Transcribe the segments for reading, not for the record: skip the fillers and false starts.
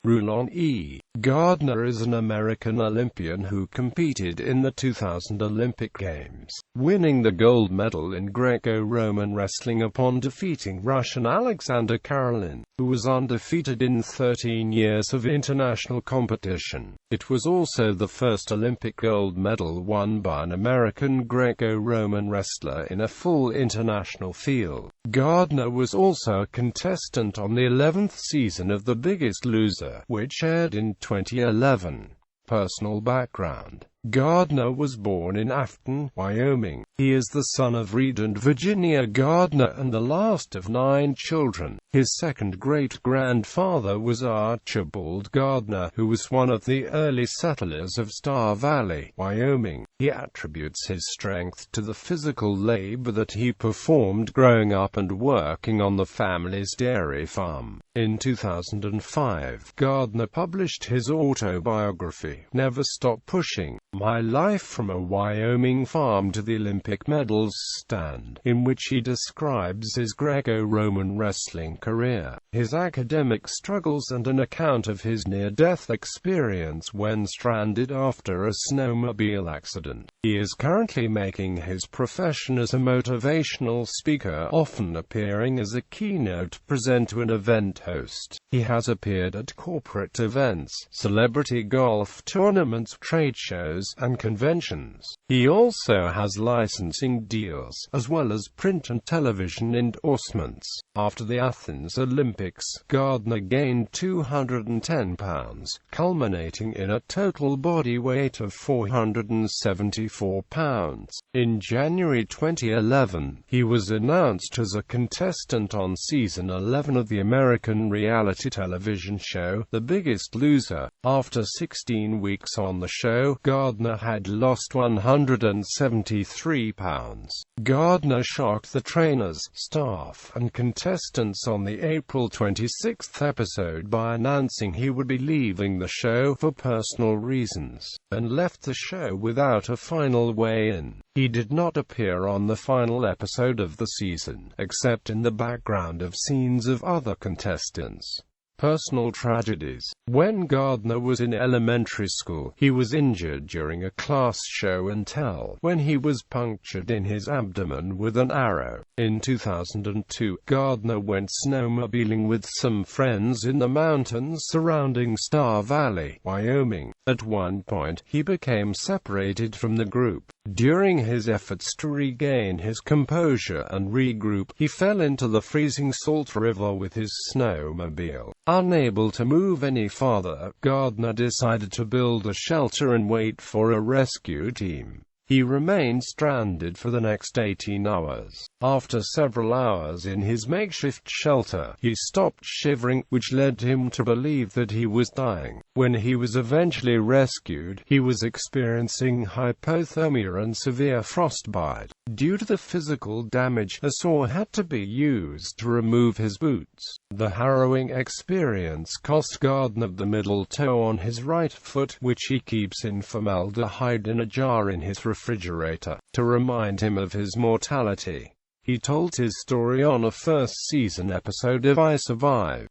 Rulon E.Gardner is an American Olympian who competed in the 2000 Olympic Games, winning the gold medal in Greco-Roman wrestling upon defeating Russian Aleksandr Karelin, who was undefeated in 13 years of international competition. It was also the first Olympic gold medal won by an American Greco-Roman wrestler in a full international field. Gardner was also a contestant on the 11th season of The Biggest Loser, which aired in 2011. Personal background: Gardner was born in Afton, Wyoming. He is the son of Reed and Virginia Gardner and the last of 9 children. His second great-grandfather was Archibald Gardner, who was one of the early settlers of Star Valley, Wyoming. He attributes his strength to the physical labor that he performed growing up and working on the family's dairy farm. In 2005, Gardner published his autobiography, Never Stop Pushing: My Life from a Wyoming Farm to the Olympic Medals Stand, in which he describes his Greco-Roman wrestling career, his academic struggles and an account of his near-death experience when stranded after a snowmobile accident. He is currently making his profession as a motivational speaker, often appearing as a keynote presenter and event host. He has appeared at corporate events, celebrity golf tournaments, trade shows, and conventions. He also has licensing deals, as well as print and television endorsements. After the Athens Olympics, Gardner gained 210 pounds, culminating in a total body weight of 474 pounds. In January 2011, he was announced as a contestant on season 11 of the American reality television show, The Biggest Loser. After 16 weeks on the show, Gardner had lost 173 pounds. Gardner shocked the trainers, staff, and contestants on the April 26 episode by announcing he would be leaving the show for personal reasons, and left the show without a final weigh-in. He did not appear on the final episode of the season, except in the background of scenes of other contestants. Personal tragedies: When Gardner was in elementary school, he was injured during a class show and tell when he was punctured in his abdomen with an arrow. In 2002, Gardner went snowmobiling with some friends in the mountains surrounding Star Valley, Wyoming. At one point, he became separated from the group. During his efforts to regain his composure and regroup, he fell into the freezing Salt River with his snowmobile. Unable to move any farther, Gardner decided to build a shelter and wait for a rescue team. He remained stranded for the next 18 hours. After several hours in his makeshift shelter, he stopped shivering, which led him to believe that he was dying. When he was eventually rescued, he was experiencing hypothermia and severe frostbite. Due to the physical damage, a saw had to be used to remove his boots. The harrowing experience cost Gardner the middle toe on his right foot, which he keeps in formaldehyde in a jar in his refrigerator, to remind him of his mortality. He told his story on a first-season episode of I Survive.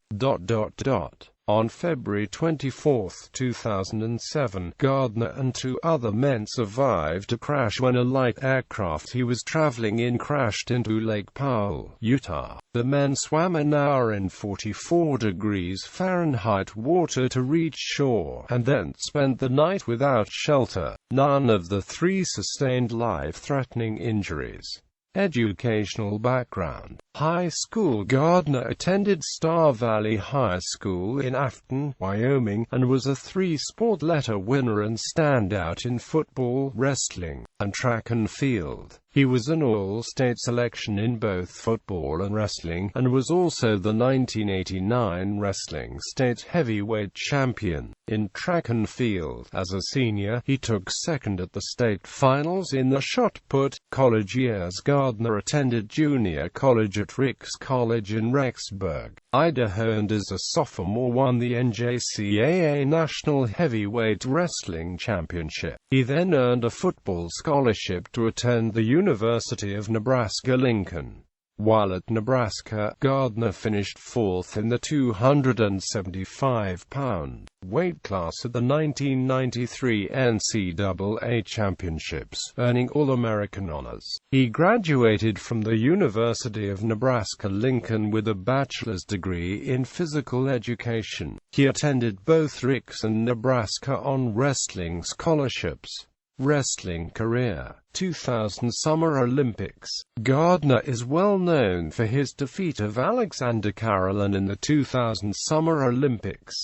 On February 24, 2007, Gardner and 2 other men survived a crash when a light aircraft he was traveling in crashed into Lake Powell, Utah. The men swam an hour in 44 degrees Fahrenheit water to reach shore, and then spent the night without shelter. None of the 3 sustained life-threatening injuries. Educational background: High school: Gardner attended Star Valley High School in Afton, Wyoming, and was a 3-sport letter winner and standout in football, wrestling, and track and field. He was an all-state selection in both football and wrestling, and was also the 1989 wrestling state heavyweight champion. In track and field, as a senior, he took second at the state finals in the shot put. College years: Gardner attended junior college at Ricks College in Rexburg, Idaho, and as a sophomore won the NJCAA National Heavyweight Wrestling Championship. He then earned a football scholarship to attend the University of Nebraska-Lincoln. While at Nebraska, Gardner finished fourth in the 275-pound weight class at the 1993 NCAA Championships, earning All-American honors. He graduated from the University of Nebraska-Lincoln with a bachelor's degree in physical education. He attended both Ricks and Nebraska on wrestling scholarships. Wrestling career. 2000 Summer Olympics. Gardner is well known for his defeat of Aleksandr Karelin in the 2000 Summer Olympics.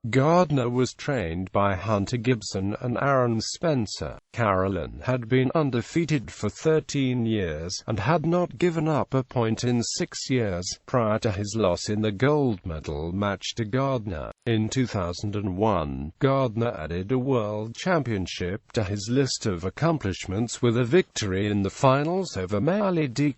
Gardner was trained by Hunter Gibson and Aaron Spencer. Karelin had been undefeated for 13 years, and had not given up a point in 6 years, prior to his loss in the gold medal match to Gardner. In 2001, Gardner added a world championship to his list of accomplishments with a victory in the finals over Millage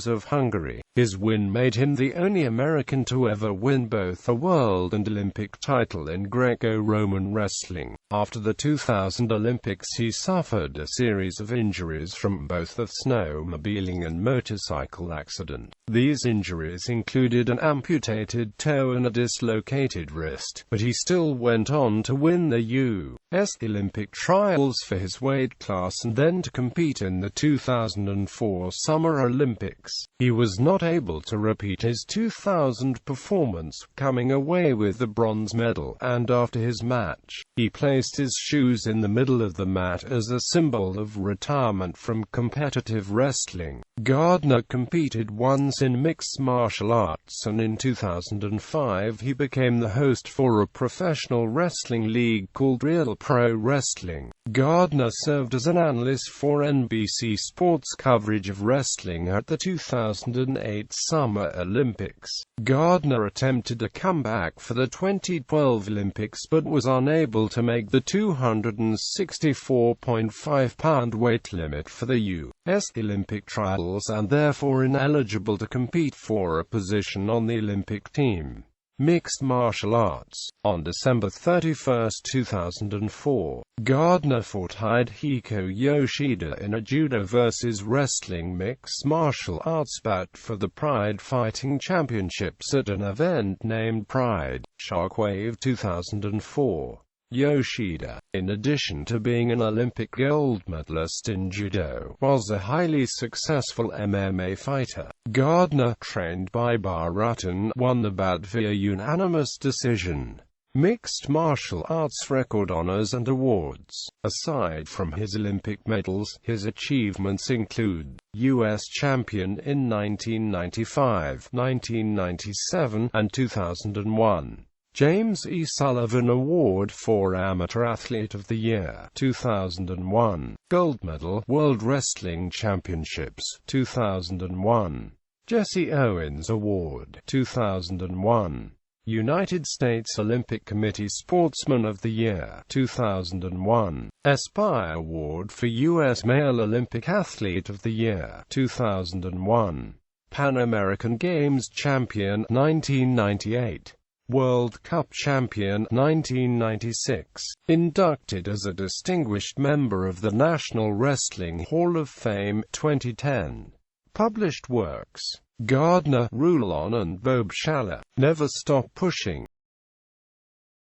of Hungary. His win made him the only American to ever win both a world and Olympic title in Greco-Roman wrestling. After the 2000 Olympics, he suffered a series of injuries from both a snowmobiling and motorcycle accident. These injuries included an amputated toe and a dislocated wrist, but he still went on to win the U.S. Olympic trials for his weight class and then to compete in the 2004 Summer Olympics. He was not able to repeat his 2000 performance, coming away with the bronze medal, and after his match, he placed his shoes in the middle of the mat as a symbol of retirement from competitive wrestling. Gardner competed once in mixed martial arts, and in 2005 he became the host for a professional wrestling league called Real Pro Wrestling. Gardner served as an analyst for NBC Sports coverage of wrestling at the 2008 Summer Olympics. Gardner attempted a comeback for the 2012 Olympics but was unable to make the 264.5-pound weight limit for the U.S. Olympic trials and therefore ineligible to compete for a position on the Olympic team. Mixed martial arts. On December 31, 2004, Gardner fought Hidehiko Yoshida in a judo vs. wrestling mixed martial arts bout for the Pride Fighting Championships at an event named Pride Shockwave 2004. Yoshida, in addition to being an Olympic gold medalist in judo, was a highly successful MMA fighter. Gardner, trained by Rutten, won the bout via unanimous decision. Mixed martial arts record honors and awards. Aside from his Olympic medals, his achievements include U.S. champion in 1995, 1997, and 2001. James E. Sullivan Award for Amateur Athlete of the Year, 2001. Gold medal, World Wrestling Championships, 2001. Jesse Owens Award, 2001. United States Olympic Committee Sportsman of the Year, 2001. Aspire Award for U.S. Male Olympic Athlete of the Year, 2001. Pan American Games Champion, 1998. World Cup Champion, 1996. Inducted as a distinguished member of the National Wrestling Hall of Fame, 2010. Published works: Gardner, Rulon and Bob Schaller. Never Stop Pushing.